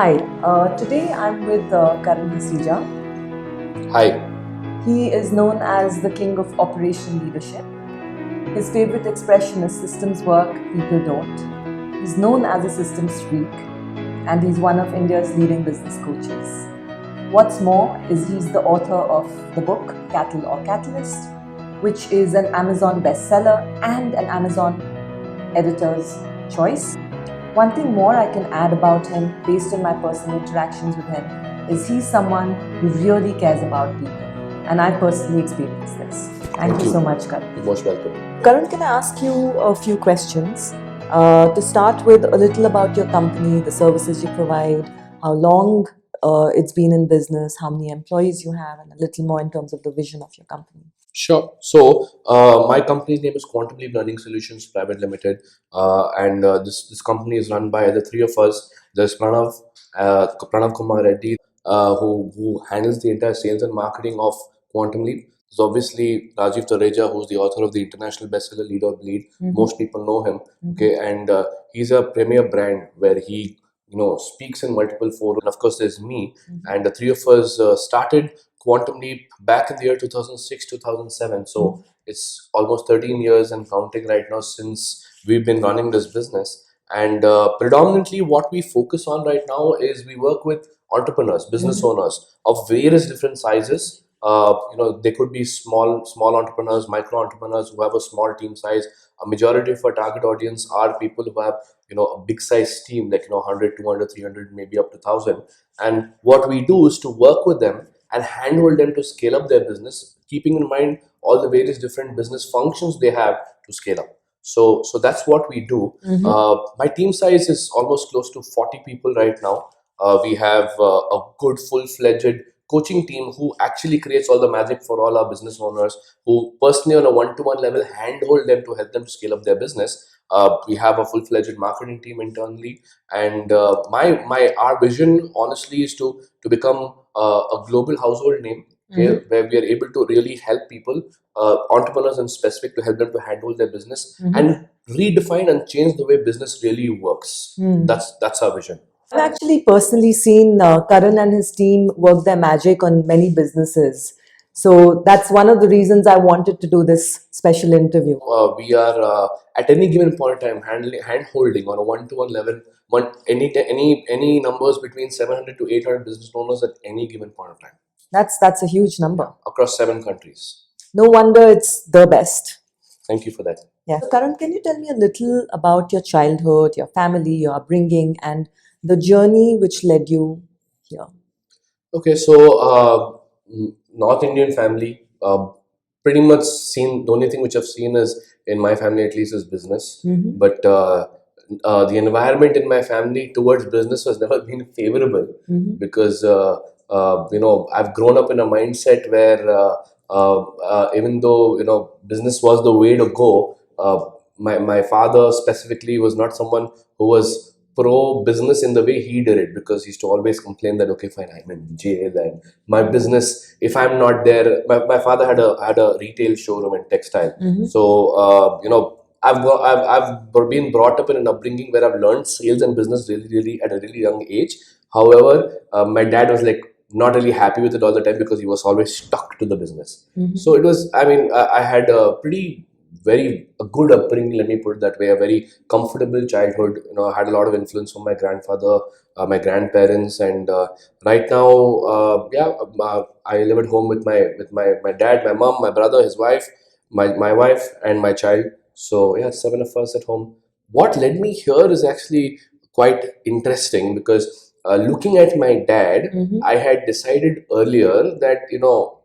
Hi, today I'm with Karan Hasija. Hi. He is known as the king of operation leadership. His favorite expression is systems work, people don't. He's known as a systems freak, and he's one of India's leading business coaches. What's more is he's the author of the book Cattle or Catalyst, which is an Amazon bestseller and an Amazon editor's choice. One thing more I can add about him, based on my personal interactions with him, is he's someone who really cares about people. And I personally experienced this. Thank you so much, Karan. You're most welcome. Karan, can I ask you a few questions? To start with, a little about your company, the services you provide, how long it's been in business, how many employees you have, and a little more in terms of the vision of your company. Sure. So, my company's name is Quantum Leap Learning Solutions Private Limited, and this company is run by the three of us. There's Pranav Kumar Reddy, who handles the entire sales and marketing of Quantum Leap. There's obviously Rajiv Tareja, who's the author of the international bestseller Lead or Bleed. Most people know him. Okay, and he's a premier brand where he speaks in multiple forums. And of course, there's me, and the three of us started Quantum Leap back in the year 2006 2007. So it's almost 13 years and counting right now since we've been running this business. And predominantly what we focus on right now is we work with entrepreneurs, business owners of various different sizes. They could be small entrepreneurs, micro entrepreneurs who have a small team size. A majority of our target audience are people who have a big size team, like 100, 200, 300, maybe up to 1,000. And what we do is to work with them and handhold them to scale up their business, keeping in mind all the various different business functions they have to scale up. So that's what we do. My team size is almost close to 40 people right now. We have a good full-fledged coaching team who actually creates all the magic for all our business owners, who personally on a one-to-one level handhold them to help them to scale up their business. We have a full-fledged marketing team internally, and my our vision honestly is to become a global household name, okay, where we are able to really help people, entrepreneurs in specific, to help them to handle their business and redefine and change the way business really works. That's our vision. I've actually personally seen Karan and his team work their magic on many businesses. So that's one of the reasons I wanted to do this special interview. We are at any given point in time hand holding on a one-to-one level any numbers between 700 to 800 business owners at any given point of time That's a huge number. across 7 countries. No wonder it's the best. Thank you for that. Yeah. So Karan, can you tell me a little about your childhood, your family, your upbringing, and the journey which led you here? Okay, so North Indian family. Pretty much seen, the only thing which I've seen is, in my family at least, is business. But the environment in my family towards business has never been favorable, because I've grown up in a mindset where even though business was the way to go, my father specifically was not someone who was pro business in the way he did it, because he used to always complain that, okay, fine, I'm in jail and my business, if I'm not there, my father had a retail showroom in textile. So I've been brought up in an upbringing where I've learned sales and business really at a really young age. However, my dad was like not really happy with it all the time, because he was always stuck to the business. So it was, I had a a good upbringing, let me put it that way, a very comfortable childhood. I had a lot of influence from my grandfather, my grandparents, and right now, I live at home with my dad, my mom, my brother, his wife, my wife, and my child. So yeah, 7 of us at home. What led me here is actually quite interesting, because looking at my dad, I had decided earlier that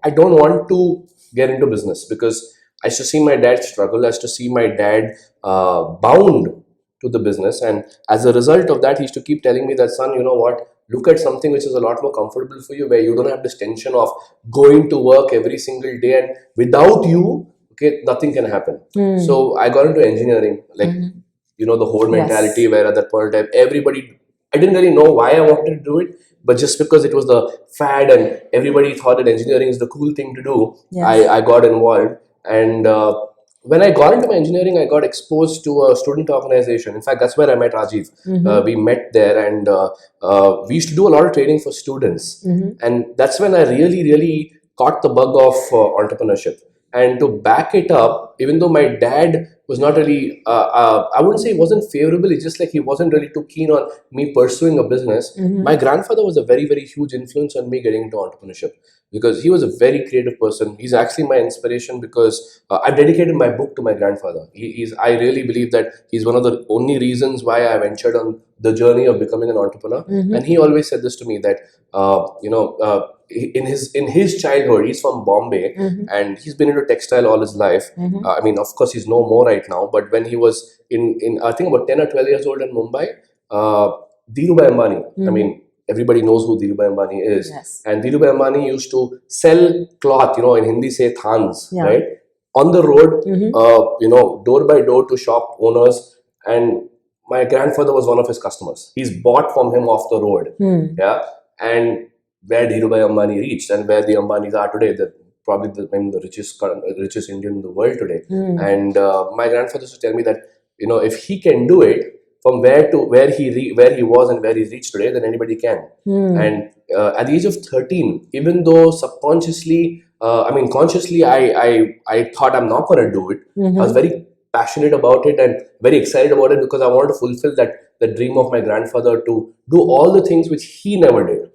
I don't want to get into business, because I used to see my dad struggle. I used to see my dad bound to the business, and as a result of that, he used to keep telling me that, son, you know what? Look at something which is a lot more comfortable for you, where you don't have this tension of going to work every single day, and without you, okay, nothing can happen. So I got into engineering, like the whole mentality, Yes. where at that point in time, everybody, I didn't really know why I wanted to do it, but just because it was the fad and everybody thought that engineering is the cool thing to do, Yes. I got involved. And when I got into my engineering, I got exposed to a student organization. In fact, that's where I met Rajiv. We met there, and we used to do a lot of training for students. And that's when I really, really caught the bug of entrepreneurship. And to back it up, even though my dad was not really, I wouldn't say he wasn't favorable, it's just like he wasn't really too keen on me pursuing a business. My grandfather was a very, very huge influence on me getting into entrepreneurship because he was a very creative person. He's actually my inspiration because I've dedicated my book to my grandfather. I really believe that he's one of the only reasons why I ventured on the journey of becoming an entrepreneur. And he always said this to me that, in his childhood, he's from Bombay and he's been into textile all his life. I mean, of course, he's no more right now, but when he was in I think about 10 or 12 years old in Mumbai, Dhirubhai Ambani, I mean, everybody knows who Dhirubhai Ambani is. Yes. And Dhirubhai Ambani used to sell cloth, in Hindi say thans, Yeah. right? On the road, door by door to shop owners. And my grandfather was one of his customers. He's bought from him off the road. Yeah. And where Dhirubhai Ambani reached and where the Ambanis are today, probably the richest Indian in the world today. And my grandfather used to tell me that, if he can do it, from where he was and where he reached today, then anybody can. And at the age of 13, even though subconsciously, consciously, I thought I'm not going to do it. I was very passionate about it and very excited about it because I wanted to fulfill the dream of my grandfather to do all the things which he never did.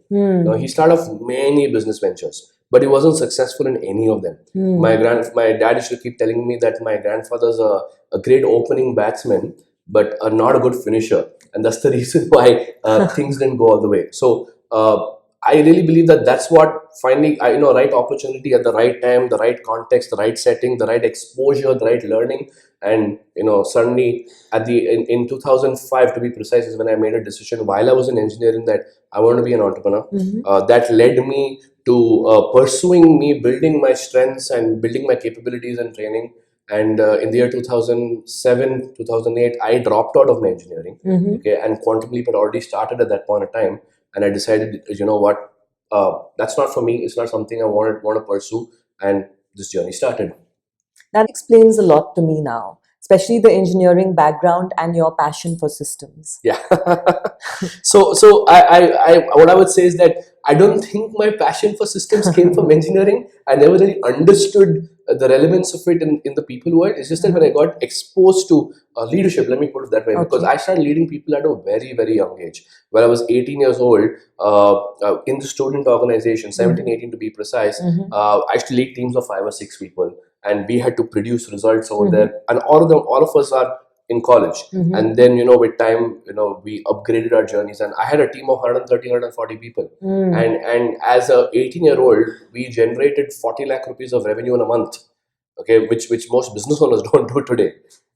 He started off many business ventures, but he wasn't successful in any of them. My dad used to keep telling me that my grandfather's a great opening batsman, but not a good finisher, and that's the reason why things didn't go all the way. So I really believe that that's what finding right opportunity at the right time, the right context, the right setting, the right exposure, the right learning, and suddenly in 2005 to be precise is when I made a decision while I was in engineering that I want to be an entrepreneur. That led me to pursuing me, building my strengths and building my capabilities and training. And in the year 2007, 2008, I dropped out of my engineering. Okay, and Quantum Leap had already started at that point of time. And I decided, what, that's not for me. It's not something I want to pursue. And this journey started. That explains a lot to me now, especially the engineering background and your passion for systems. Yeah. So I what I would say is that I don't think my passion for systems came from engineering. I never really understood the relevance of it in the people world. It's just that when I got exposed to leadership, let me put it that way, because I started leading people at a very, very young age. When I was 18 years old, in the student organization, 17, 18 to be precise, I used to lead teams of 5 or 6 people. And we had to produce results over there. And all of us are in college. And then, with time, we upgraded our journeys. And I had a team of 130, 140 people. And as a 18-year-old, we generated 40 lakh rupees of revenue in a month. Okay, which most business owners don't do today.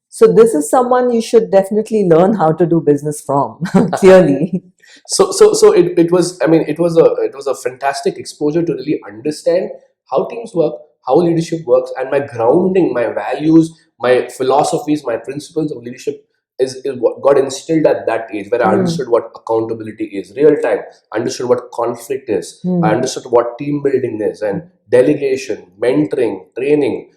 So this is someone you should definitely learn how to do business from, clearly. So it was a fantastic exposure to really understand how teams work, how leadership works, and my grounding, my values, my philosophies, my principles of leadership is what got instilled at that age, where I understood what accountability is, real time, understood what conflict is, I understood what team building is, and delegation, mentoring, training.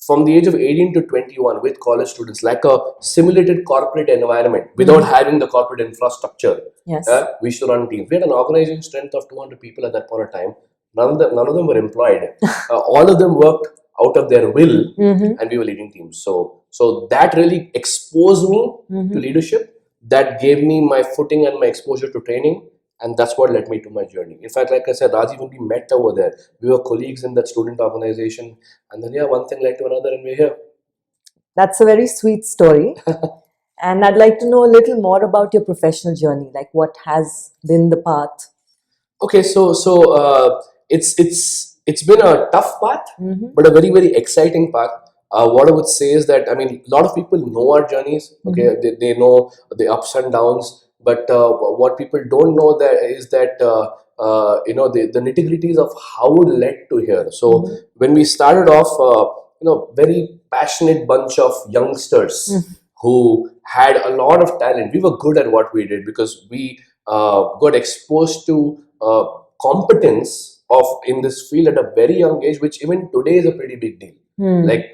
From the age of 18 to 21 with college students, like a simulated corporate environment without having the corporate infrastructure. Yes. We used to run teams. We had an organization strength of 200 people at that point of time. None of them were employed. All of them worked out of their will, and we were leading teams. So that really exposed me to leadership. That gave me my footing and my exposure to training. And that's what led me to my journey. In fact, like I said, Rajiv, when we met over there, we were colleagues in that student organization. And then, one thing led to another, and we're here. That's a very sweet story. And I'd like to know a little more about your professional journey, like what has been the path. Okay, so it's been a tough path, but a very, very exciting path. What I would say is that, a lot of people know our journeys. Okay, they know the ups and downs. But what people don't know is that the nitty-gritties of how it led to here. So when we started off, very passionate bunch of youngsters who had a lot of talent. We were good at what we did because we got exposed to competence in this field at a very young age, which even today is a pretty big deal. Like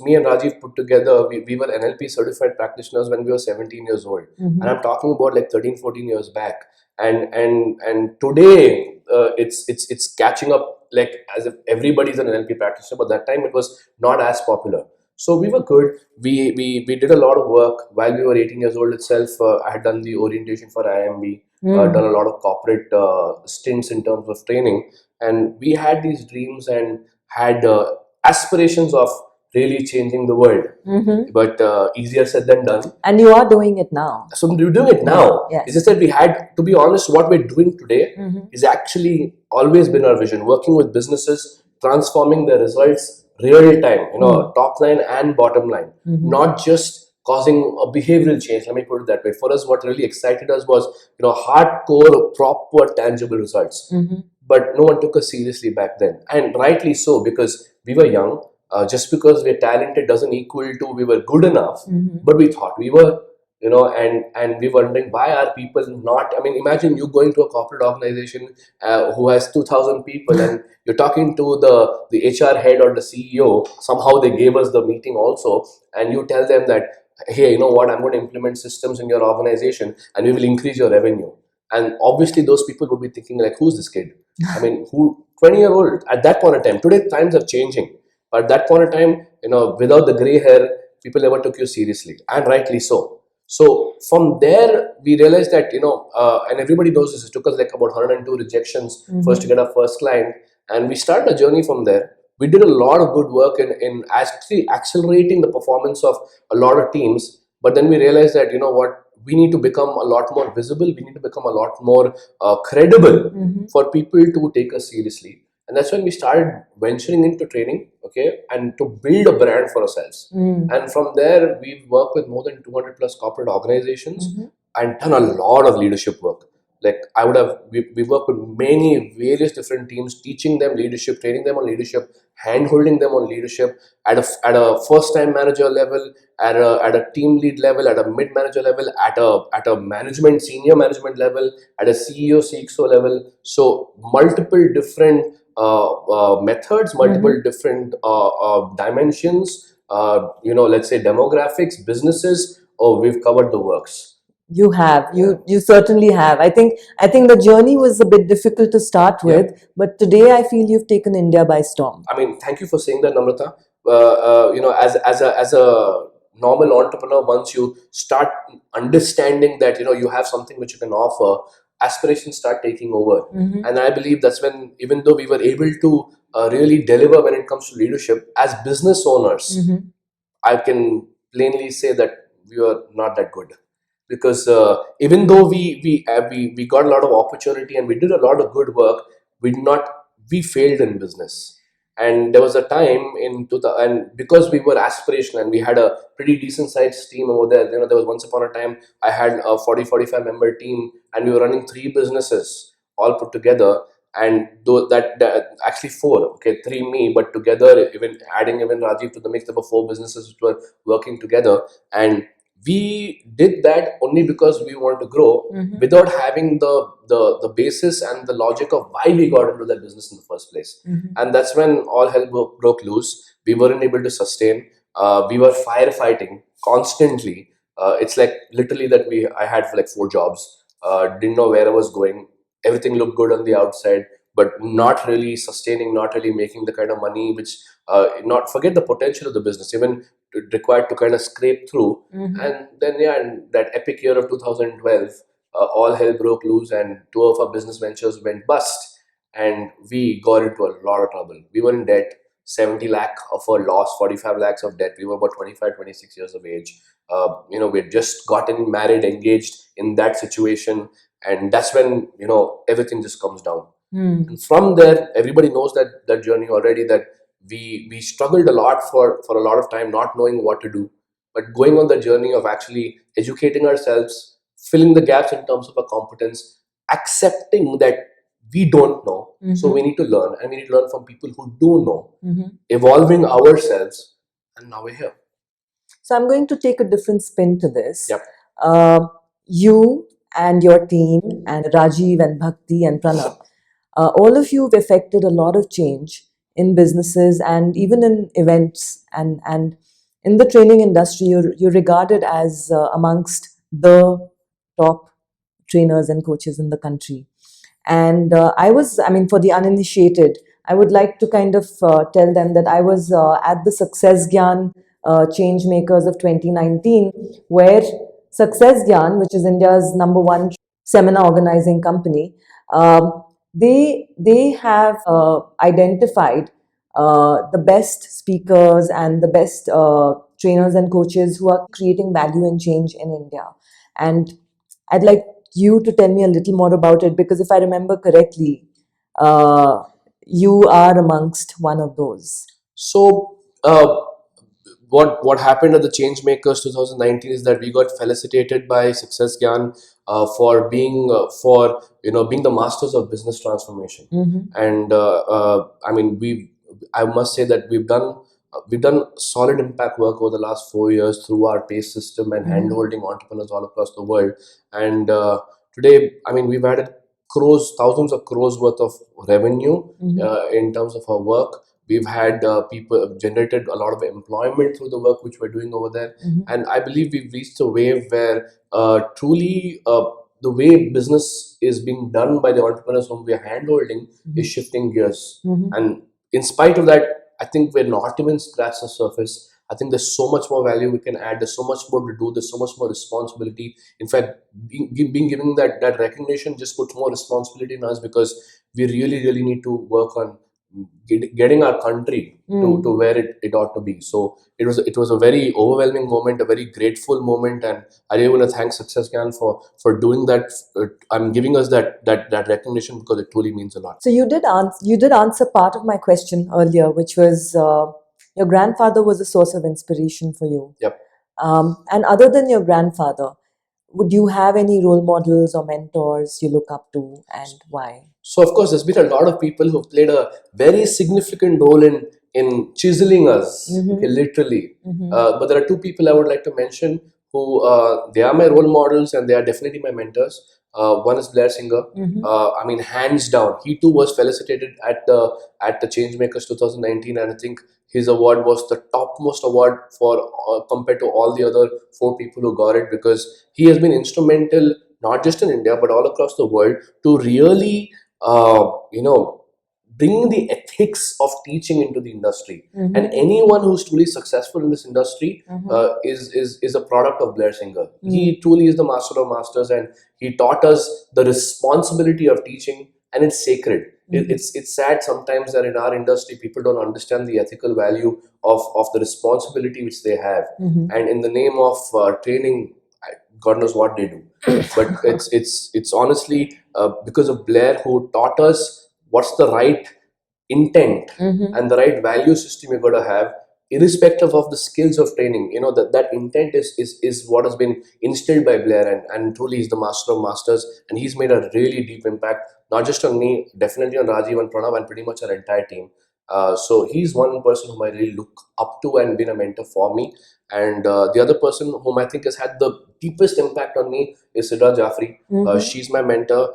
me and Rajiv put together, we were NLP certified practitioners when we were 17 years old. Mhm. And I'm talking about like 13, 14 years back. And today, it's catching up like as if everybody's an NLP practitioner, but that time it was not as popular. So we were good. We did a lot of work while we were 18 years old itself. I had done the orientation for IMB, done a lot of corporate stints in terms of training, and we had these dreams and had aspirations of really changing the world. Mhm. But easier said than done. And you are doing it now. So we're doing it now. Yes. It's just that we had, to be honest, what we're doing today Mhm. is actually always been our vision. Working with businesses, transforming their results real time, top line and bottom line, Mhm. not just causing a behavioral change. Let me put it that way. For us, what really excited us was, hardcore, proper, tangible results. Mhm. But no one took us seriously back then, and rightly so, because we were young. Just because we're talented doesn't equal to we were good enough. Mhm. But we thought we were, and we were wondering why are people not. I mean, imagine you going to a corporate organization who has 2,000 people, and you're talking to the HR head or the CEO. Somehow they gave us the meeting also, and you tell them that, hey, you know what, I'm going to implement systems in your organization, and we will increase your revenue. And obviously, those people would be thinking like, who's this kid? I mean, who 20-year-old at that point of time. Today times are changing, but at that point of time, without the gray hair, people never took you seriously, and rightly so. So from there, we realized that, and everybody knows this. It took us like about 102 rejections first to get our first client, and we started a journey from there. We did a lot of good work in actually accelerating the performance of a lot of teams. But then we realized that, what, we need to become a lot more visible. We need to become a lot more credible Mhm. for people to take us seriously. And that's when we started venturing into training, okay, and to build a brand for ourselves. Mm. And from there, we've worked with more than 200 plus corporate organizations Mhm. and done a lot of leadership work. Like we work with many various different teams, teaching them leadership, training them on leadership, hand holding them on leadership at a first time manager level, at a team lead level, at a mid manager level, at a management, senior management level, at a CEO, CXO level. So multiple different methods, multiple different dimensions, let's say demographics, businesses. Oh, we've covered the works. You have. You certainly have. I think the journey was a bit difficult to start with, but today I feel you've taken India by storm. I mean, thank you for saying that, Namrata. As a normal entrepreneur, once you start understanding that you have something which you can offer, aspirations start taking over. Mhm. And I believe that's when, even though we were able to really deliver when it comes to leadership as business owners, Mhm. I can plainly say that we were not that good, because even though we got a lot of opportunity and we did a lot of good work, we failed in business. And there was a time in 2000, and because we were aspirational and we had a pretty decent sized team over there. There was once upon a time I had a 40-45 member team, and we were running three businesses all put together. And though that actually four, okay, three me, but together, even adding even Rajiv to the mix, there were four businesses which were working together. And we did that only because we wanted to grow, Mhm. without having the basis and the logic of why we got into that business in the first place. Mhm. And that's when all hell broke loose. We weren't able to sustain. We were firefighting constantly. It's like literally that I had for like four jobs. Didn't know where I was going. Everything looked good on the outside, but not really sustaining, not really making the kind of money which, not forget the potential of the business, even required to kind of scrape through. Mhm. And then, yeah, in that epic year of 2012, all hell broke loose, and two of our business ventures went bust, and we got into a lot of trouble. We were in debt, 70 lakh of a loss, 45 lakhs of debt. We were about 25, 26 years of age. We had just gotten married, engaged in that situation, and that's when everything just comes down. Mm. And from there, everybody knows that journey already, that we struggled a lot for a lot of time, not knowing what to do, but going on the journey of actually educating ourselves, filling the gaps in terms of our competence, accepting that we don't know, so we Mhm. need to learn, and we need to learn from people who do know, Mhm. evolving ourselves, and now we're here. So I'm going to take a different spin to this. Yep. You and your team and Rajiv and Bhakti and Pranab, all of you have effected a lot of change in businesses and even in events and in the training industry, you're regarded as amongst the top trainers and coaches in the country. And I mean, for the uninitiated, I would like to kind of tell them that I was at the Success Gyan Change Makers of 2019, where Success Gyan, which is India's number one seminar organizing company, they have identified the best speakers and the best trainers and coaches who are creating value and change in India. And I'd like you to tell me a little more about it, because if I remember correctly, uh, you are amongst one of those. So, what happened at the Changemakers 2019 is that we got felicitated by Success Gyan for being being the masters of business transformation. And I mean, I must say that we've done solid impact work over the last 4 years through our PACE system and handholding entrepreneurs all across the world. And today, I mean, we've added thousands of crores worth of revenue in terms of our work. We've had people generated a lot of employment through the work which we're doing over there. And I believe we've reached a wave where truly the way business is being done by the entrepreneurs whom we are handholding is shifting gears. And in spite of that, I think we're not even scratched the surface. I think there's so much more value we can add. There's so much more to do. There's so much more responsibility. In fact, being given that recognition just puts more responsibility in us, because we really need to work on getting our country to where it ought to be. So it was a very overwhelming moment, a very grateful moment, and I really want to thank Success Gyan for doing that. I'm giving us that recognition, because it truly means a lot. So you did answer part of my question earlier, which was your grandfather was a source of inspiration for you. Yep. And other than your grandfather, would you have any role models or mentors you look up to, and why? So of course, there's been a lot of people who played a very significant role in chiseling us, okay, literally. But there are two people I would like to mention who they are my role models and they are definitely my mentors. One is Blair Singer. I mean, hands down, he too was felicitated at the Changemakers 2019, and I think his award was the topmost award for compared to all the other four people who got it, because he has been instrumental not just in India but all across the world to really bring the ethics of teaching into the industry. And anyone who's truly successful in this industry is a product of Blair Singer. He truly is the master of masters, and he taught us the responsibility of teaching, and it's sacred. It's sad sometimes that in our industry people don't understand the ethical value of the responsibility which they have, and in the name of training, God knows what they do. But it's honestly because of Blair, who taught us what's the right intent and the right value system you're going to have, irrespective of the skills of training. You know, that intent is what has been instilled by Blair, and truly he's the master of masters, and he's made a really deep impact, not just on me, definitely on Rajiv and Pranav and pretty much our entire team. So he's one person whom I really look up to and been a mentor for me. And the other person whom I think has had the deepest impact on me is Sidra Jaffrey. She's my mentor.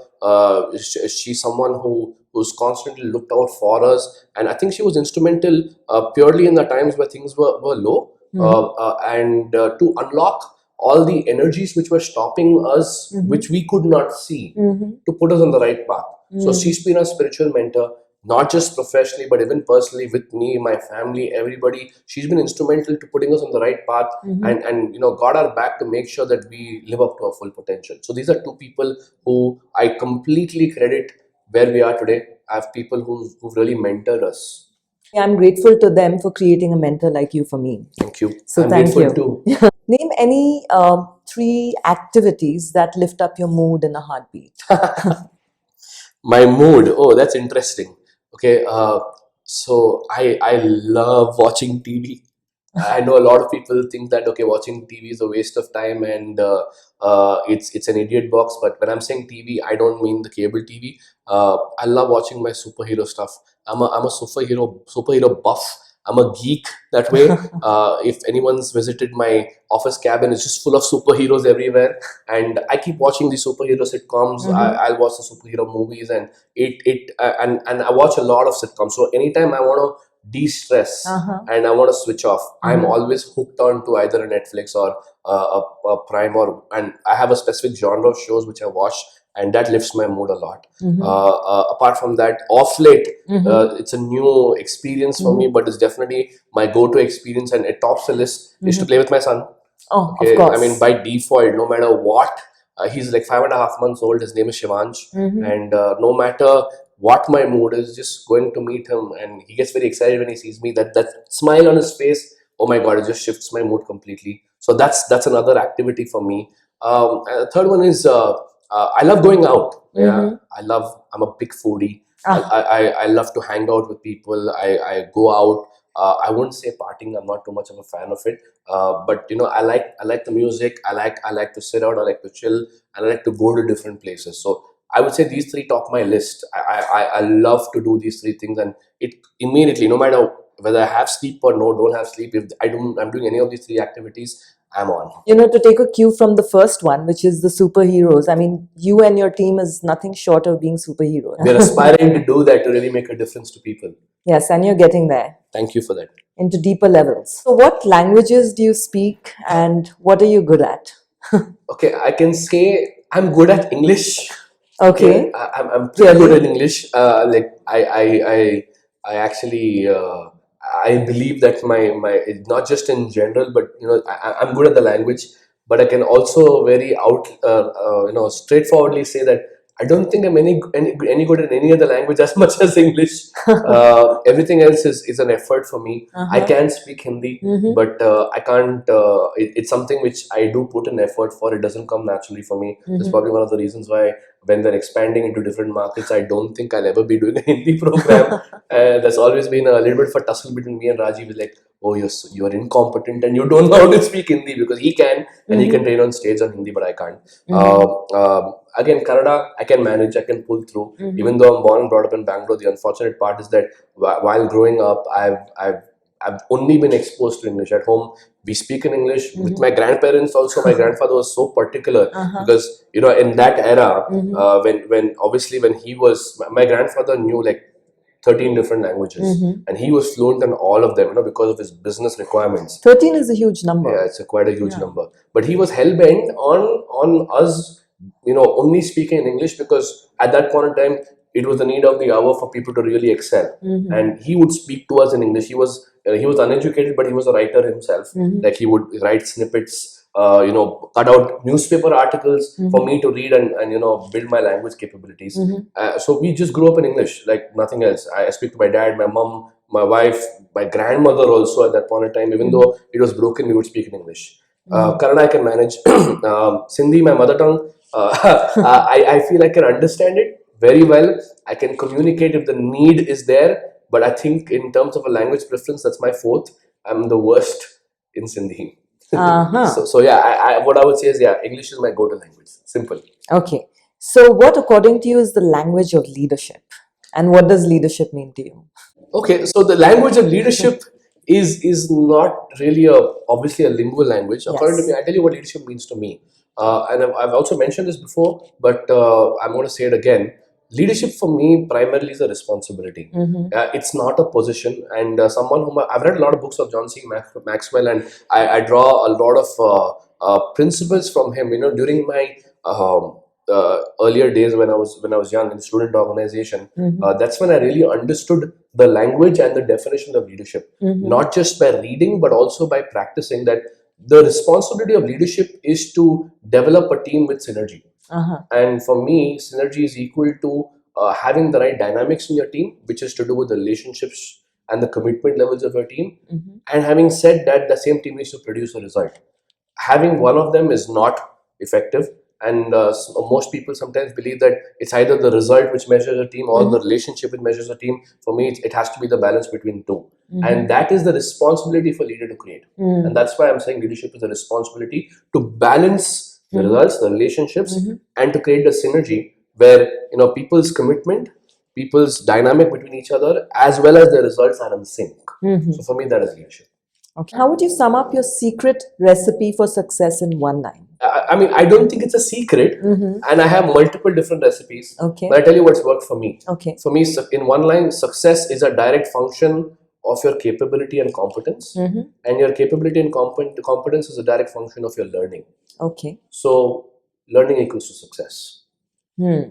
She's someone who's constantly looked out for us, and I think she was instrumental purely in the times where things were low, and to unlock all the energies which were stopping us, which we could not see, to put us on the right path. So she's been a spiritual mentor, not just professionally but even personally, with me, my family, everybody. She's been instrumental to putting us on the right path, and got our back to make sure that we live up to our full potential. So these are two people who I completely credit where we are today. I have people who've really mentored us. I'm grateful to them for creating a mentor like you for me. Thank you. So I'm thank grateful you. too. Name any 3 activities that lift up your mood in a heartbeat. My mood. Oh, that's interesting. Okay, so I love watching TV. I know a lot of people think that okay, watching TV is a waste of time, and it's an idiot box. But when I'm saying TV, I don't mean the cable TV. I love watching my superhero stuff. I'm a superhero buff. I'm a geek that way. If anyone's visited my office cabin, it's just full of superheroes everywhere, and I keep watching these superhero sitcoms. I'll watch the superhero movies, and and I watch a lot of sitcoms. So anytime I want to de-stress and I want to switch off, I'm always hooked on to either a Netflix or a Prime, and I have a specific genre of shows which I watch, and that lifts my mood a lot. Apart from that, off late, it's a new experience for me, but it's definitely my go-to experience, and it tops the list is to play with my son. Oh, Okay, of course. I mean, by default, no matter what, he's like 5.5 months old. His name is Shivansh, and no matter what my mood is, just going to meet him, and he gets very excited when he sees me. That smile on his face, oh my god, it just shifts my mood completely. So that's another activity for me. And the third one is I love going out. Yeah, I'm a big foodie. I love to hang out with people. I go out. I wouldn't say partying. I'm not too much of a fan of it. But I like the music. I like to sit out. I like to chill, and I like to go to different places. So I would say these three top my list. I love to do these three things, and it immediately, no matter whether I have sleep or no, don't have sleep. If I'm doing any of these three activities, I'm on. To take a cue from the first one, which is the superheroes, I mean, you and your team is nothing short of being superheroes. We're aspiring to do that to really make a difference to people. Yes, and you're getting there Thank you for that. into deeper levels. So, what languages do you speak and what are you good at? Okay, I can say I'm good at English. Okay. I'm pretty good at English. Like I actually I believe that my not just in general, but I'm good at the language. But I can also very straightforwardly say that I don't think I'm any good at any other language as much as English. Everything else is an effort for me. I can speak Hindi, but I can't. It's something which I do put an effort for. It doesn't come naturally for me. That's probably one of the reasons why when they're expanding into different markets, I don't think I'll ever be doing a Hindi program. There's always been a little bit of a tussle between me and Rajiv. Is like, oh, you're incompetent and you don't know how to speak Hindi, because he can and he can train on stage on Hindi, but I can't. Again, Kannada, I can manage, I can pull through. Even though I'm born and brought up in Bangalore, the unfortunate part is that while growing up, I've only been exposed to English. At home, we speak in English. With my grandparents also, my grandfather was so particular because, in that era, when he was, my grandfather knew like 13 different languages, and he was fluent in all of them, because of his business requirements. 13 is a huge number. Yeah, it's quite a huge number. But he was hell-bent on us, only speaking in English, because at that point in time, it was the need of the hour for people to really excel. And he would speak to us in English. He was uneducated, but he was a writer himself. Like, he would write snippets, cut out newspaper articles for me to read and build my language capabilities. So we just grew up in English, like nothing else. I speak to my dad, my mom, my wife, my grandmother also at that point in time. Even though it was broken, we would speak in English. Kannada I can manage. Sindhi, my mother tongue, I feel I can understand it very well. I can communicate if the need is there, but I think in terms of a language preference, that's my fourth. I'm the worst in Sindhi. So yeah, what I would say is, English is my go-to language. Simple. Okay. So, what according to you is the language of leadership? And what does leadership mean to you? Okay, so the language of leadership is not really obviously a lingual language. According to me, I tell you what leadership means to me. And I've also mentioned this before, but I'm going to say it again. Leadership for me primarily is a responsibility. It's not a position. And someone whom I've read a lot of books of John C. Maxwell, and I draw a lot of principles from him. During my earlier days when I was young in the student organization, that's when I really understood the language and the definition of leadership. Not just by reading, but also by practicing that. The responsibility of leadership is to develop a team with synergy. And for me, synergy is equal to having the right dynamics in your team, which is to do with the relationships and the commitment levels of your team. And having said that, the same team needs to produce a result. Having one of them is not effective. And most people sometimes believe that it's either the result which measures a team or the relationship which measures a team. For me, it has to be the balance between two. And that is the responsibility for leader to create. And that's why I'm saying leadership is a responsibility to balance the results, the relationships, and to create the synergy where people's commitment people's dynamic between each other as well as their results are in sync. Mhm. So for me, that is leadership. Okay. How would you sum up your secret recipe for success in one line? I mean, I don't think it's a secret, Mhm. and I have multiple different recipes. Okay. But I tell you what's worked for me. Okay. For me, in one line, success is a direct function of your capability and competence, Mhm. and your capability and competence is a direct function of your learning. Okay. So, learning equals to success Hmm.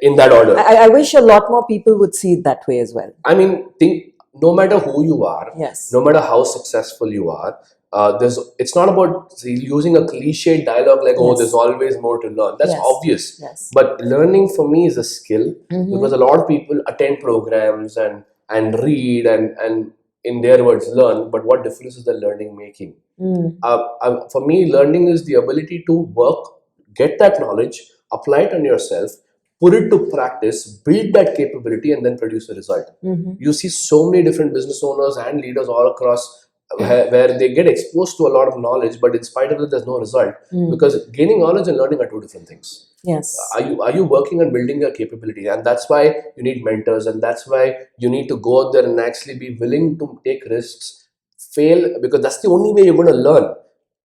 in that order. I wish a lot more people would see it that way as well. I mean, think no matter who you are, Yes. no matter how successful you are, it's not about using a cliche dialogue like, oh, Yes. there's always more to learn. That's Yes. obvious. Yes. But learning for me is a skill Mhm. because a lot of people attend programs and read and in their words learn, but what difference is the learning making? Mm. For me, learning is the ability to work, get that knowledge, apply it on yourself, put it to practice, build that capability, and then produce a result. Mhm. You see so many different business owners and leaders all across where they get exposed to a lot of knowledge, but in spite of it, there's no result Mm. because gaining knowledge and learning are two different things. Yes. Are you working on building your capability? And that's why you need mentors, and that's why you need to go out there and actually be willing to take risks, fail, because that's the only way you're going to learn.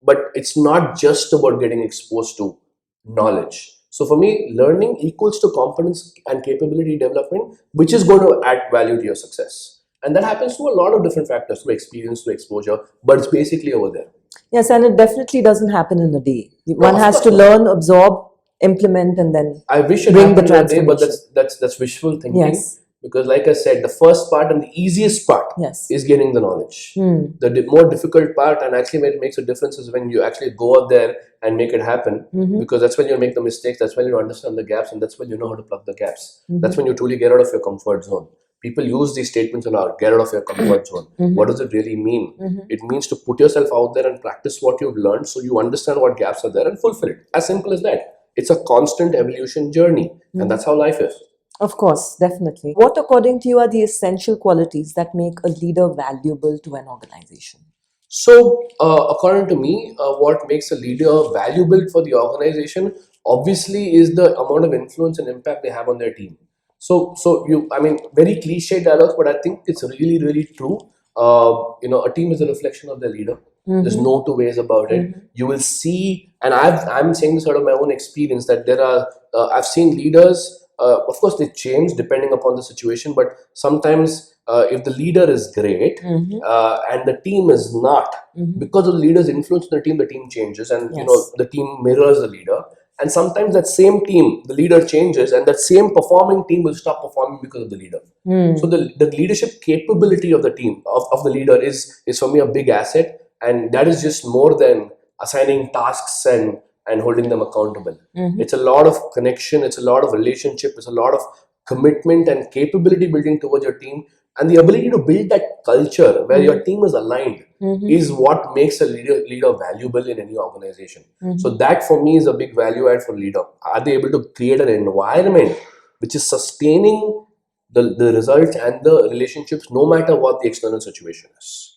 But it's not just about getting exposed to knowledge. So for me, learning equals to competence and capability development, which is going to add value to your success. And that happens through a lot of different factors, through experience, through exposure, but it's basically over there. Yes, and it definitely doesn't happen in a day. One of has course to not. learn, absorb, implement, and then I wish it bring the happened in a day, but transformation. that's wishful thinking. Yes. Because, like I said, the first part and the easiest part Yes. is gaining the knowledge. Hmm. The more difficult part, and actually when it makes a difference, is when you actually go out there and make it happen. Mhm. Because that's when you make the mistakes, that's when you understand the gaps, and that's when you know how to plug the gaps. Mhm. That's when you truly get out of your comfort zone. People use these statements a lot, get out of your comfort zone. Mhm. What does it really mean? Mhm. It means to put yourself out there and practice what you've learned so you understand what gaps are there and fulfill it. As simple as that. It's a constant evolution journey, Mhm. and that's how life is. Of course, definitely. What, according to you, are the essential qualities that make a leader valuable to an organization? So, according to me, what makes a leader valuable for the organization obviously is the amount of influence and impact they have on their team. I mean, very cliche dialogues, but I think it's really, really true. A team is a reflection of their leader. There's Mhm. no two ways about it. Mhm. You will see, and I'm saying this out of my own experience that I've seen leaders. Of course, they change depending upon the situation, but sometimes if the leader is great Mhm. and the team is not, Mhm. because of the leader's influence on the team changes, and Yes. the team mirrors the leader. And sometimes that same team, the leader changes, and that same performing team will stop performing because of the leader. Hmm. So the leadership capability of the team of the leader is for me a big asset, and that is just more than assigning tasks and holding them accountable. Mhm. It's a lot of connection, it's a lot of relationship, it's a lot of commitment and capability building towards your team, and the ability to build that culture where your team is aligned Mhm. is what makes a leader valuable in any organization. Mhm. So that for me is a big value add for leader. Are they able to create an environment which is sustaining the results and the relationships no matter what the external situation is?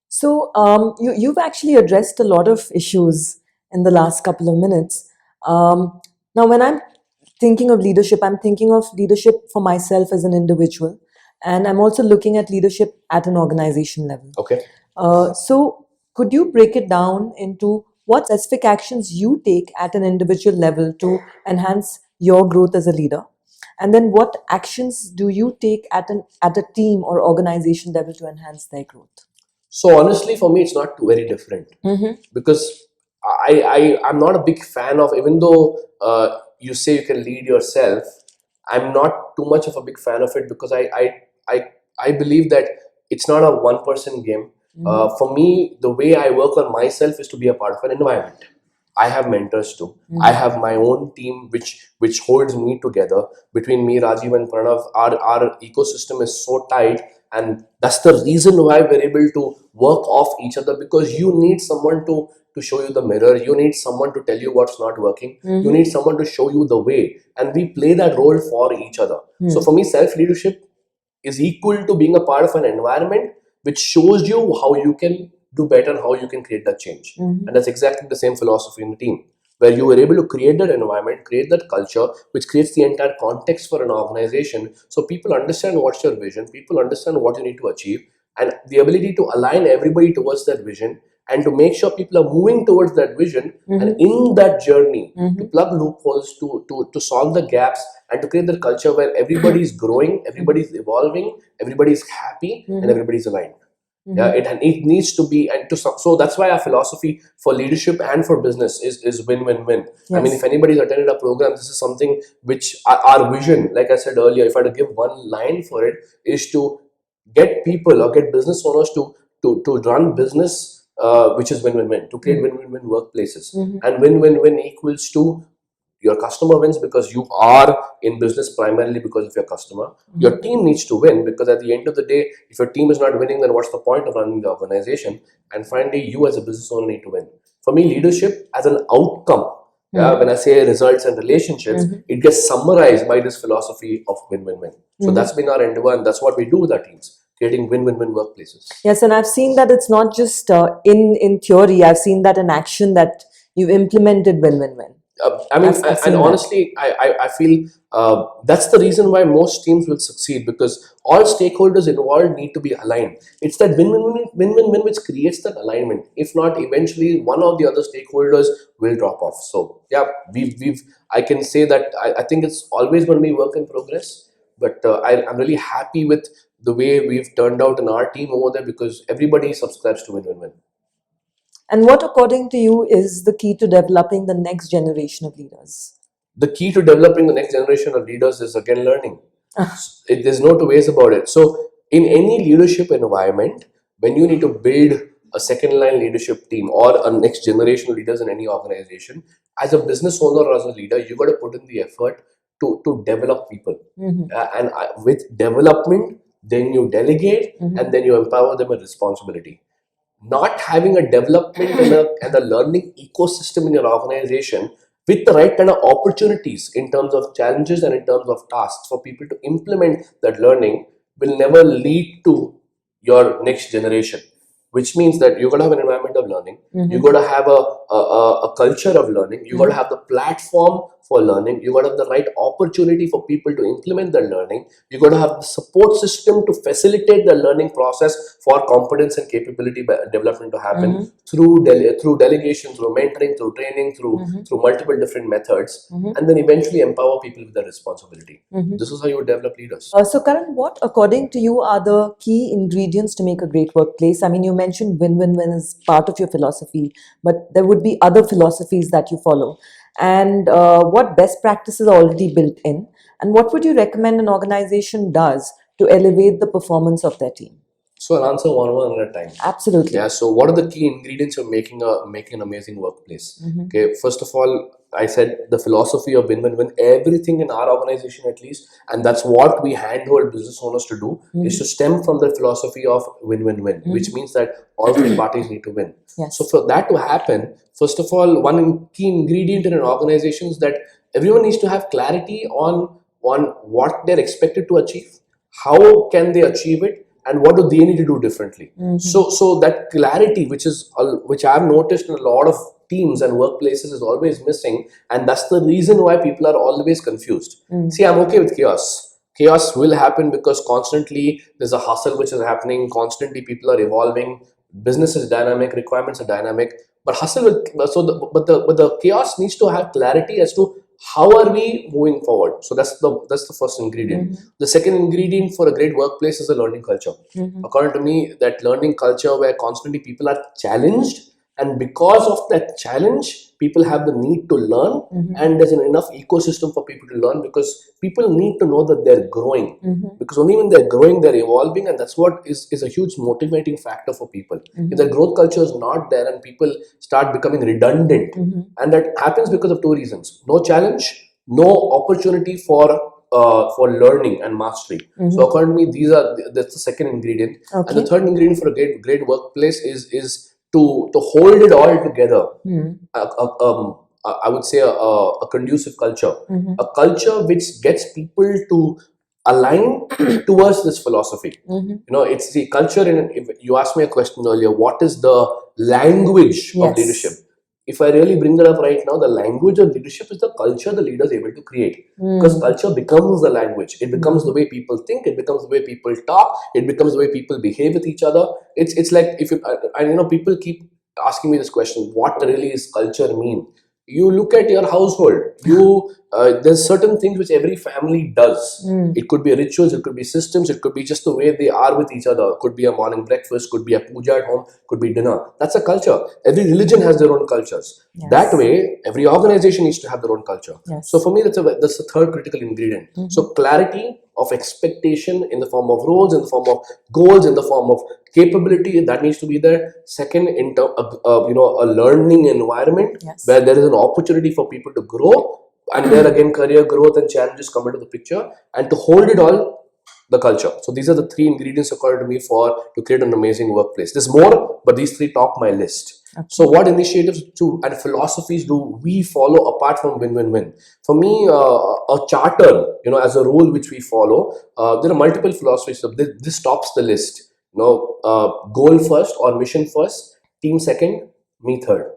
So, you've actually addressed a lot of issues in the last couple of minutes. Now, when I'm thinking of leadership, I'm thinking of leadership for myself as an individual, and I'm also looking at leadership at an organization level. Okay. So, could you break it down into what specific actions you take at an individual level to enhance your growth as a leader? And then what actions do you take at a team or organization level to enhance their growth? So honestly, for me, it's not very different Mm-hmm. because I'm not a big fan of, even though you say you can lead yourself, I'm not too much of a big fan of it because I believe that it's not a one person game. Mm-hmm. For me, the way I work on myself is to be a part of an environment. I have mentors too. Mm-hmm. I have my own team which holds me together. Between me, Rajiv, and Pranav, our ecosystem is so tight, and that's the reason why we're able to work off each other, because you need someone to show you the mirror, you need someone to tell you what's not working, you Mm-hmm. need someone to show you the way, and we play that role for each other. So for me, self leadership is equal to being a part of an environment which shows you how you can do better and how you can create that change. Mm-hmm. And that's exactly the same philosophy in the team. where you were able to create that environment, create that culture, which creates the entire context for an organization. So people understand what's your vision, people understand what you need to achieve, and the ability to align everybody towards that vision and to make sure people are moving towards that vision, and in that journey to plug loopholes, to solve the gaps, and to create that culture where everybody is growing, everybody is evolving, everybody is happy, and everybody is aligned. Yeah, it needs to be, and so that's why our philosophy for leadership and for business is win win win. I mean, Yes. if anybody's attended our program, this is something which our vision, like I said earlier, if I had to give one line for it, is to get people or get business owners to run business, which is win win win, to create win win win workplaces, and win win win equals to your customer wins because you are in business primarily because of your customer. Your team needs to win because at the end of the day, if your team is not winning, then what's the point of running the organization? And finally, you as a business owner need to win. For me, leadership as an outcome, yeah, when I say results and relationships, it gets summarized by this philosophy of win win win. So that's been our endeavor, and that's what we do with our teams, creating win win win workplaces. Yes, and I've seen that it's not just in theory. I've seen that in action, that you've implemented win-win-win. I mean, I've seen and that. honestly, I feel that's the reason why most teams will succeed, because all stakeholders involved need to be aligned. It's that win-win-win which creates that alignment. If not, eventually one of the other stakeholders will drop off. So yeah, I can say that I think it's always going to be work in progress, but I'm really happy with the way we've turned out in our team over there because everybody subscribes to win-win-win. And what, according to you, is the key to developing the next generation of leaders? The key to developing the next generation of leaders is again learning. There's no two ways about it. So in any leadership environment, when you need to build a second line leadership team or a next generation of leaders in any organization, as a business owner or as a leader, you got to put in the effort to develop people. And with development, then you delegate and then you empower them with responsibility. Not having a development and a learning ecosystem in your organization with the right kind of opportunities in terms of challenges and in terms of tasks for people to implement that learning will never lead to your next generation. Which means that you're going to have an environment of learning, you're going to have a culture of learning, you're going to have the platform for learning, you're going to have the right opportunity for people to implement their learning, you're going to have the support system to facilitate the learning process for competence and capability development to happen through delegation, through mentoring, through training, through multiple different methods, and then eventually empower people with their responsibility. This is how you develop leaders. So, Karan, what, according to you, are the key ingredients to make a great workplace? I mean, you mentioned win-win-win is part of your philosophy, but there would be other philosophies that you follow. And what best practices are already built in? And what would you recommend an organization does to elevate the performance of their team? So I'll answer one at a time. Absolutely. Yeah. So what are the key ingredients of making an amazing workplace? Okay. First of all, I said the philosophy of win-win-win. Everything in our organization, at least, and that's what we handhold business owners to do, is to stem from the philosophy of win-win-win, which means that all three parties need to win. Yes. So for that to happen, first of all, one key ingredient in an organization is that everyone needs to have clarity on what they're expected to achieve, how can they achieve it, and what do they need to do differently. So that clarity, which I've noticed in a lot of teams and workplaces, is always missing, and that's the reason why people are always confused. See, I'm okay with chaos. Chaos will happen because constantly there's a hustle which is happening, constantly people are evolving, business is dynamic, requirements are dynamic, but hustle will, but the chaos needs to have clarity as to how are we moving forward. So that's the first ingredient. The second ingredient for a great workplace is a learning culture. According to me, that learning culture where constantly people are challenged, and because of that challenge, people have the need to learn, and there's enough ecosystem for people to learn, because people need to know that they're growing, because only when they're growing, they're evolving, and that's what is a huge motivating factor for people. If the growth culture is not there and people start becoming redundant, and that happens because of two reasons: no challenge, no opportunity for learning and mastery. So according to me, that's the second ingredient. Okay. And the third ingredient for a great workplace is to hold it all together. I would say a conducive culture, a culture which gets people to align towards this philosophy. It's the culture. If you asked me a question earlier, what is the language of Yes. leadership? if I really bring that up right now, the language of leadership is the culture the leader is able to create. Because culture becomes the language. It becomes the way people think. It becomes the way people talk. It becomes the way people behave with each other. It's like if you and people keep asking me this question: what really is culture mean? You look at your household. There's certain things which every family does. It could be rituals, it could be systems, it could be just the way they are with each other. It could be a morning breakfast, could be a puja at home, could be dinner. That's a culture. Every religion has their own cultures. Yes. That way, every organization needs to have their own culture. Yes. So for me, that's the third critical ingredient. So clarity of expectation in the form of roles, in the form of goals, in the form of capability, that needs to be there. Second, in terms of a learning environment Yes. where there is an opportunity for people to grow, and there again career growth and challenges come into the picture, and to hold it all, the culture. So these are the three ingredients according to me to create an amazing workplace. There's more, but these three top my list. Okay. So what initiatives and philosophies do we follow apart from win-win-win? For me, a charter, as a rule which we follow, there are multiple philosophies. So this tops the list. Goal first or mission first, team second, me third.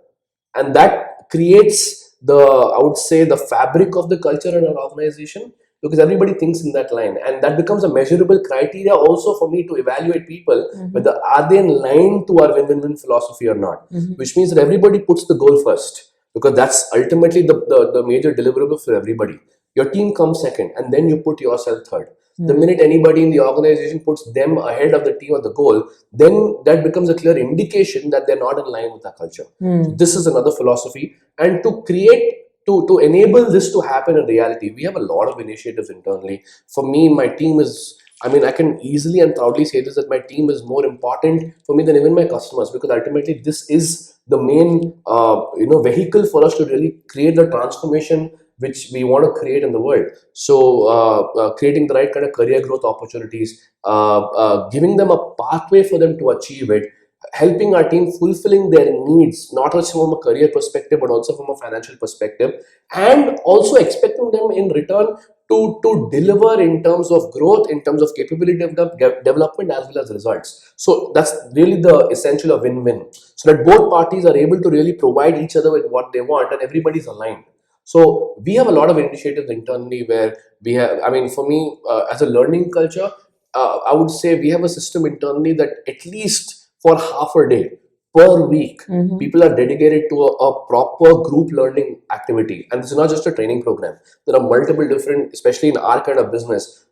And that creates I would say, the fabric of the culture in an organization, because everybody thinks in that line, and that becomes a measurable criteria also for me to evaluate people whether are they in line to our win-win-win philosophy or not. Which means that everybody puts the goal first, because that's ultimately the major deliverable for everybody. Your team comes second, and then you put yourself third. The minute anybody in the organization puts them ahead of the team or the goal, then that becomes a clear indication that they're not in line with our culture. So this is another philosophy. And to enable this to happen in reality, we have a lot of initiatives internally. For me, my team is, I can easily and proudly say this, that my team is more important for me than even my customers, because ultimately this is the main vehicle for us to really create the transformation which we want to create in the world. So creating the right kind of career growth opportunities, giving them a pathway for them to achieve it, helping our team fulfilling their needs, not just from a career perspective, but also from a financial perspective, and also expecting them in return to deliver in terms of growth, in terms of capability development, as well as results. So that's really the essential of win-win, so that both parties are able to really provide each other with what they want, and everybody's aligned. So we have a lot of initiatives internally where we have, for me, as a learning culture, I would say we have a system internally that at least for half a day per week, people are dedicated to a proper group learning activity. And this is not just a training program. There are multiple different, especially in our kind of business,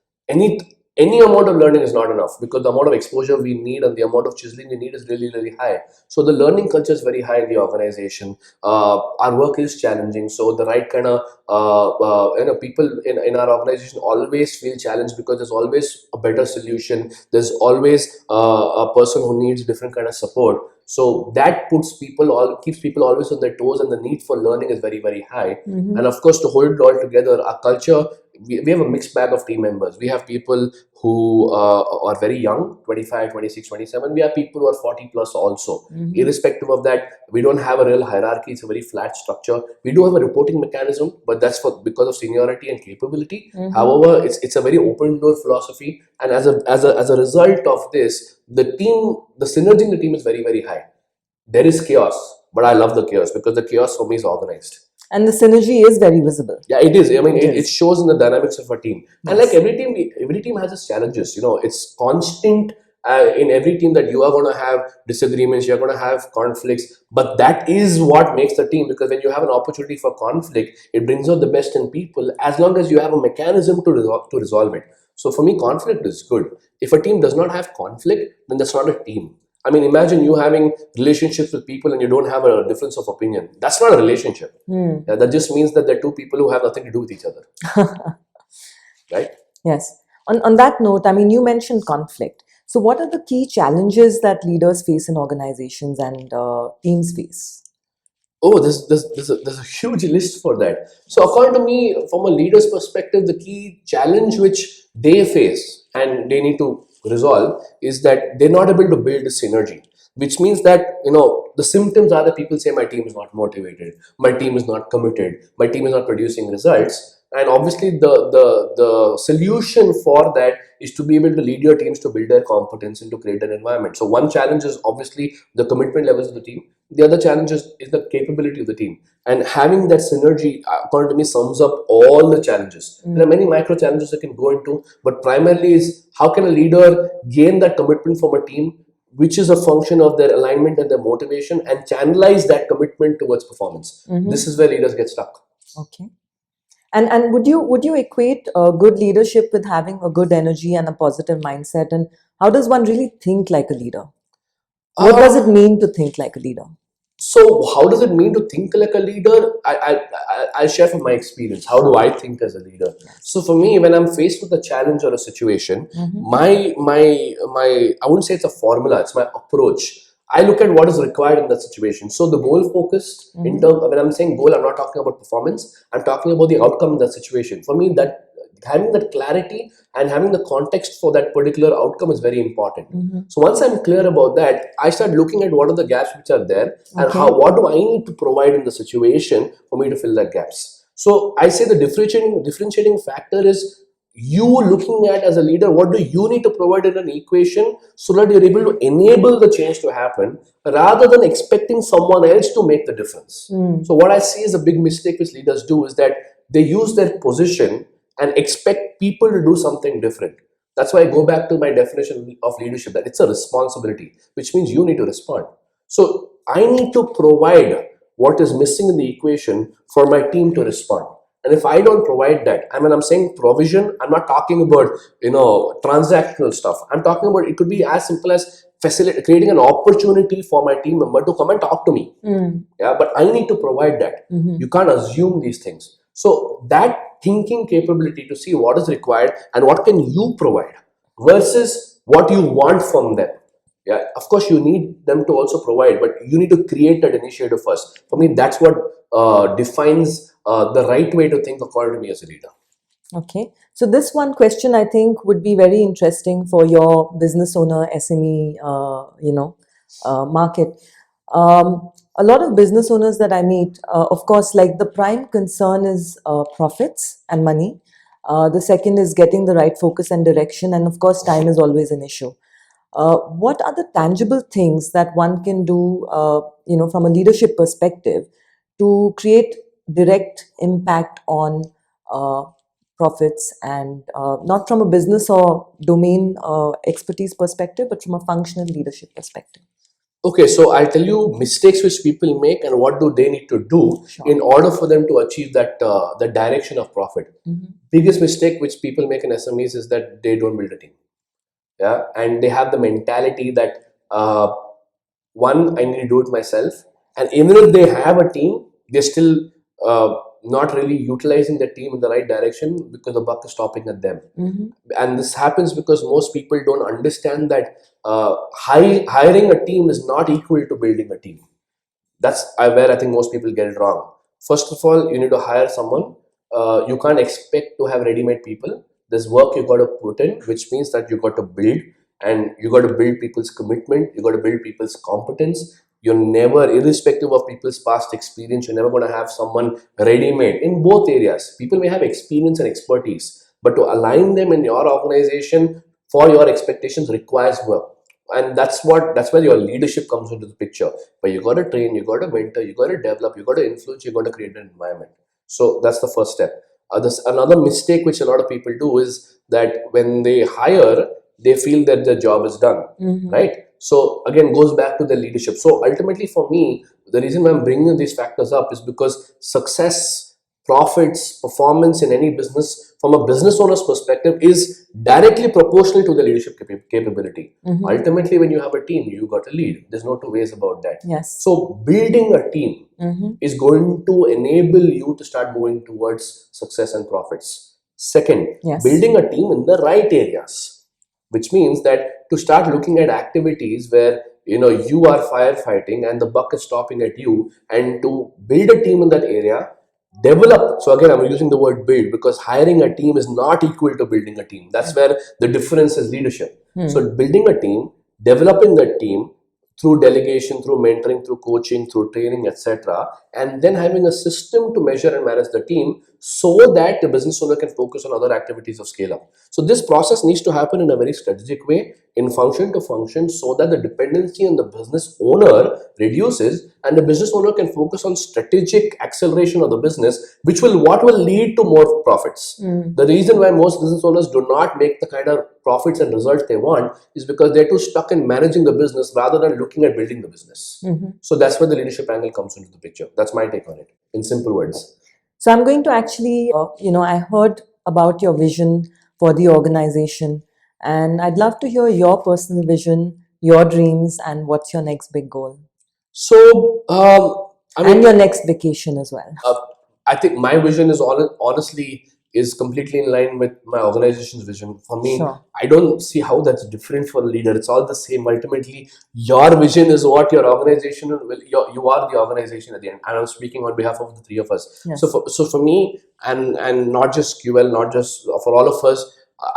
any amount of learning is not enough, because the amount of exposure we need and the amount of chiseling we need is really, really high. So the learning culture is very high in the organization. Our work is challenging. So the right kind of people in our organization always feel challenged, because there's always a better solution. There's always a person who needs different kind of support. So that keeps people always on their toes, and the need for learning is very, very high. And of course, to hold it all together, our culture, we have a mixed bag of team members. We have people who are very young, 25, 26, 27. We have people who are 40 plus also. Irrespective of that, we don't have a real hierarchy. It's a very flat structure. We do have a reporting mechanism, but that's because of seniority and capability. However, it's a very open door philosophy. And as a result of this, the synergy in the team is very, very high. There is chaos, but I love the chaos, because the chaos for me is organized. And the synergy is very visible. Yeah, it is. It shows in the dynamics of a team. Yes. And like every team has its challenges. It's constant in every team that you are going to have disagreements, you're going to have conflicts. But that is what makes the team, because when you have an opportunity for conflict, it brings out the best in people, as long as you have a mechanism to resolve it. So for me, conflict is good. If a team does not have conflict, then that's not a team. Imagine you having relationships with people and you don't have a difference of opinion. That's not a relationship. Yeah, that just means that they're two people who have nothing to do with each other. Right? Yes. On that note, you mentioned conflict. So what are the key challenges that leaders face in organizations and teams face? Oh, there's a huge list for that. So according to me, from a leader's perspective, the key challenge which they face and they need to resolve is that they're not able to build a synergy. which means that the symptoms are that people say my team is not motivated, my team is not committed, my team is not producing results. And obviously the solution for that is to be able to lead your teams to build their competence and to create an environment. So one challenge is obviously the commitment levels of the team. The other challenge is the capability of the team. And having that synergy, according to me, sums up all the challenges. There are many micro challenges that can go into, but primarily is how can a leader gain that commitment from a team, which is a function of their alignment and their motivation, and channelize that commitment towards performance. This is where leaders get stuck. Okay. And would you equate good leadership with having a good energy and a positive mindset? And how does one really think like a leader? What does it mean to think like a leader? So how does it mean to think like a leader? I'll share from my experience. How do I think as a leader? So for me, when I'm faced with a challenge or a situation, my I wouldn't say it's a formula, it's my approach. I look at what is required in that situation. So the goal focused, in terms when I'm saying goal, I'm not talking about performance, I'm talking about the outcome in that situation. For me, that having that clarity and having the context for that particular outcome is very important. So once I'm clear about that, I start looking at what are the gaps which are there, and what do I need to provide in the situation for me to fill that gaps. So I say the differentiating factor is you looking at as a leader, what do you need to provide in an equation so that you're able to enable the change to happen rather than expecting someone else to make the difference. So what I see is a big mistake which leaders do is that they use their position and expect people to do something different. That's why I go back to my definition of leadership, that it's a responsibility, which means you need to respond. So I need to provide what is missing in the equation for my team to respond. And if I don't provide that, and when I'm saying provision, I'm not talking about transactional stuff. I'm talking about, it could be as simple as creating an opportunity for my team member to come and talk to me. Yeah, but I need to provide that. You can't assume these things. So that thinking capability to see what is required and what can you provide versus what you want from them. Yeah, of course you need them to also provide, but you need to create that initiative first. For me, that's what defines the right way to think according to me as a leader. Okay, so this one question I think would be very interesting for your business owner, SME, market. A lot of business owners that I meet, of course, like the prime concern is profits and money. The second is getting the right focus and direction, and of course, time is always an issue. What are the tangible things that one can do, from a leadership perspective, to create direct impact on profits and not from a business or domain expertise perspective, but from a functional leadership perspective? Okay, so I'll tell you mistakes which people make and what do they need to do in order for them to achieve that the direction of profit. Biggest mistake which people make in SMEs is that they don't build a team. Yeah, and they have the mentality that one, I need to do it myself, and even if they have a team, they're still not really utilizing the team in the right direction because the buck is stopping at them. And this happens because most people don't understand that hiring a team is not equal to building a team. That's where I think most people get it wrong. First of all, you need to hire someone. You can't expect to have ready-made people. There's work you got to put in, which means that you got to build, and you got to build people's commitment. You got to build people's competence. You're never, irrespective of people's past experience, you're never going to have someone ready-made in both areas. People may have experience and expertise, but to align them in your organization for your expectations requires work. And that's where your leadership comes into the picture. But you got to train, you got to mentor, you got to develop, you got to influence, you got to create an environment. So that's the first step. Another mistake which a lot of people do is that when they hire, they feel that their job is done, right? So again, goes back to the leadership. So ultimately for me, the reason why I'm bringing these factors up is because success, profits, performance in any business from a business owner's perspective is directly proportional to the leadership capability. Ultimately, when you have a team, you got to lead. There's no two ways about that. Yes. So building a team is going to enable you to start moving towards success and profits. Second, building a team in the right areas, which means that to start looking at activities where you are firefighting and the buck is stopping at you, and to build a team in that area, develop. So again, I'm using the word build because hiring a team is not equal to building a team. That's where the difference is leadership. So building a team, developing that team through delegation, through mentoring, through coaching, through training, etc. And then having a system to measure and manage the team so that the business owner can focus on other activities of scale up. So this process needs to happen in a very strategic way, in function to function, so that the dependency on the business owner reduces and the business owner can focus on strategic acceleration of the business, which will lead to more profits. The reason why most business owners do not make the kind of profits and results they want is because they're too stuck in managing the business rather than looking at building the business. So that's where the leadership angle comes into the picture. That's my take on it, in simple words. So I'm going to actually, I heard about your vision for the organization, and I'd love to hear your personal vision, your dreams, and what's your next big goal. So, And your next vacation as well. I think my vision is honestly is completely in line with my organization's vision. For me, Sure. I don't see how that's different for a leader. It's all the same. Ultimately, your vision is what your organization will. You are the organization at the end. And I'm speaking on behalf of the three of us. Yes. So for me, and not just QL, not just for all of us.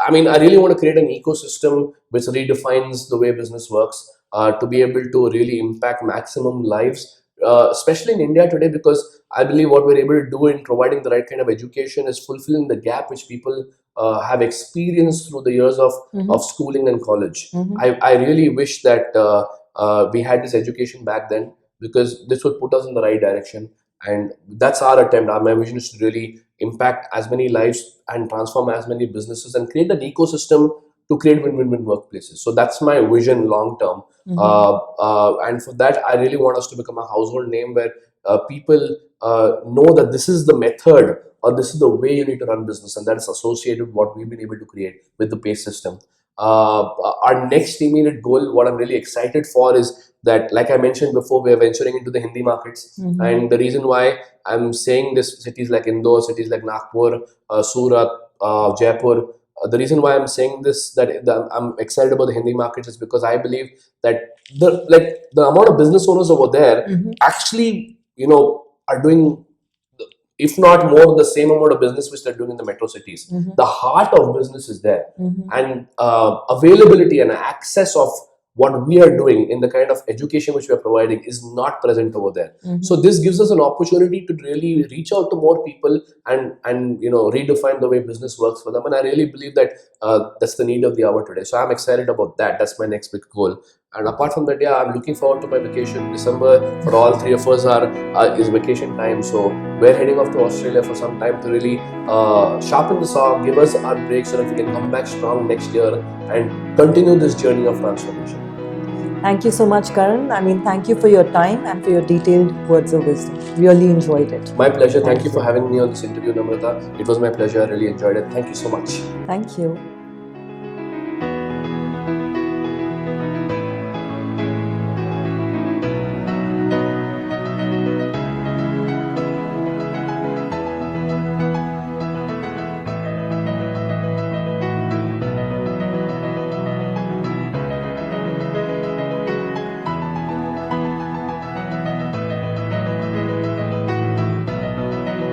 I mean, I really want to create an ecosystem which redefines the way business works. To be able to really impact maximum lives. Especially in India today, because I believe what we're able to do in providing the right kind of education is fulfilling the gap which people have experienced through the years of schooling and college. I really wish that we had this education back then, because this would put us in the right direction. And that's our attempt. My vision is to really impact as many lives and transform as many businesses and create an ecosystem to create win-win-win workplaces. So that's my vision long term. And for that, I really want us to become a household name where people know that this is the method or this is the way you need to run business, and that's associated with what we've been able to create with the PACE system. Our next immediate goal, what I'm really excited for, is that, like I mentioned before, we are venturing into the Hindi markets. And the reason why I'm saying this, cities like Indore, cities like Nagpur, Surat, Jaipur, the reason why I'm saying this, that I'm excited about the Hindi markets, is because I believe that the amount of business owners over there actually, are doing, if not more, the same amount of business which they're doing in the metro cities. The heart of business is there, and availability and access of what we are doing in the kind of education which we are providing is not present over there. So this gives us an opportunity to really reach out to more people and redefine the way business works for them. And I really believe that that's the need of the hour today. So I'm excited about that. That's my next big goal. And apart from that, yeah, I'm looking forward to my vacation. December for all three of us is vacation time. So we're heading off to Australia for some time to really sharpen the saw, give us our break so that we can come back strong next year and continue this journey of transformation. Thank you so much, Karan. Thank you for your time and for your detailed words of wisdom. Really enjoyed it. My pleasure. Thank you for having me on this interview, Namrata. It was my pleasure. I really enjoyed it. Thank you so much. Thank you.